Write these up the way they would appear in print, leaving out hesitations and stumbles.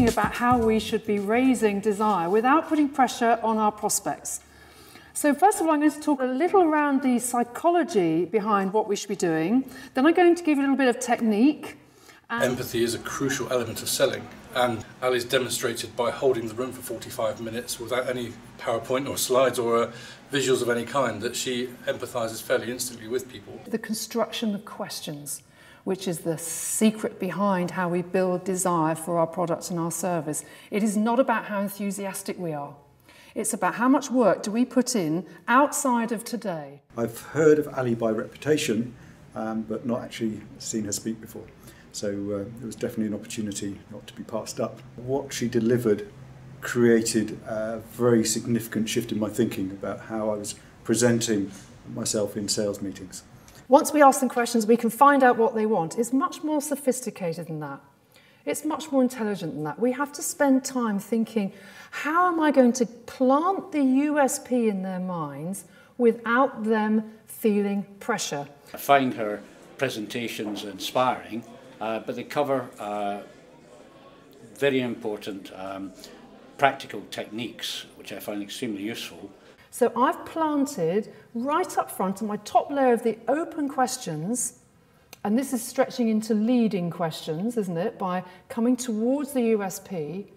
thinking about how we should be raising desire without putting pressure on our prospects. So first of all, I'm going to talk a little around the psychology behind what we should be doing. Then I'm going to give you a little bit of technique. Empathy is a crucial element of selling, and Ali's demonstrated by holding the room for 45 minutes without any PowerPoint or slides or visuals of any kind that she empathises fairly instantly with people. The construction of questions, which is the secret behind how we build desire for our product and our service. It is not about how enthusiastic we are. It's about how much work do we put in outside of today. I've heard of Ali by reputation, but not actually seen her speak before. So it was definitely an opportunity not to be passed up. What she delivered created a very significant shift in my thinking about how I was presenting myself in sales meetings. Once we ask them questions, we can find out what they want. It's much more sophisticated than that. It's much more intelligent than that. We have to spend time thinking, how am I going to plant the USP in their minds without them feeling pressure? I find her presentations inspiring, but they cover very important practical techniques, which I find extremely useful. So I've planted right up front on my top layer of the open questions, and this is stretching into leading questions, isn't it, by coming towards the USP,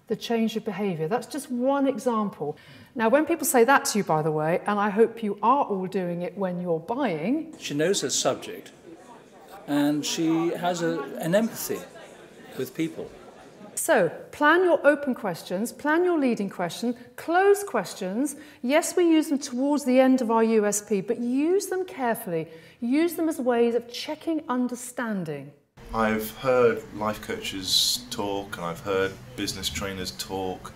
the change of behaviour. That's just one example. Now, when people say that to you, by the way, and I hope you are all doing it when you're buying. She knows her subject, and she has an empathy with people. So, plan your open questions, plan your leading question, close questions. Yes, we use them towards the end of our USP, but use them carefully. Use them as ways of checking understanding. I've heard life coaches talk and I've heard business trainers talk,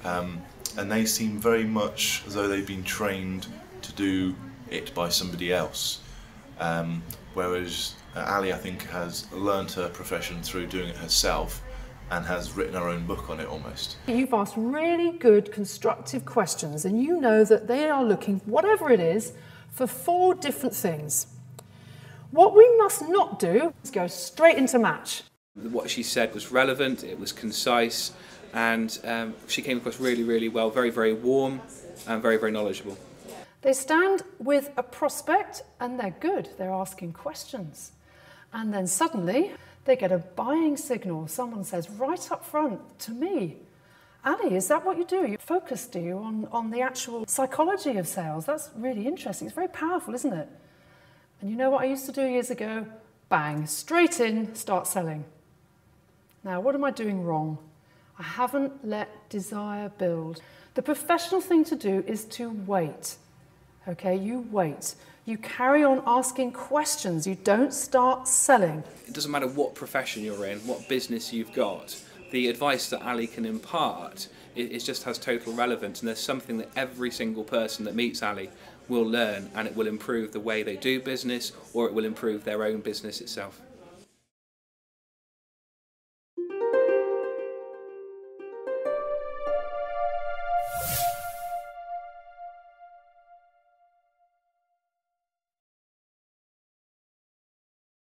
and they seem very much as though they've been trained to do it by somebody else. Whereas Ali, I think, has learnt her profession through doing it herself and has written her own book on it almost. You've asked really good constructive questions, and you know that they are looking, whatever it is, for 4 different things. What we must not do is go straight into match. What she said was relevant, it was concise, and she came across really, really well, very, very warm and very, very knowledgeable. They stand with a prospect and they're good, they're asking questions. And then suddenly they get a buying signal. Someone says right up front to me, Ali, is that what you do? You focus, do you, on the actual psychology of sales? That's really interesting. It's very powerful, isn't it? And you know what I used to do years ago? Bang, straight in, start selling. Now, what am I doing wrong? I haven't let desire build. The professional thing to do is to wait. Okay, you wait. You carry on asking questions. You don't start selling. It doesn't matter what profession you're in, what business you've got. The advice that Ali can impart, it just has total relevance, and there's something that every single person that meets Ali will learn, and it will improve the way they do business, or it will improve their own business itself.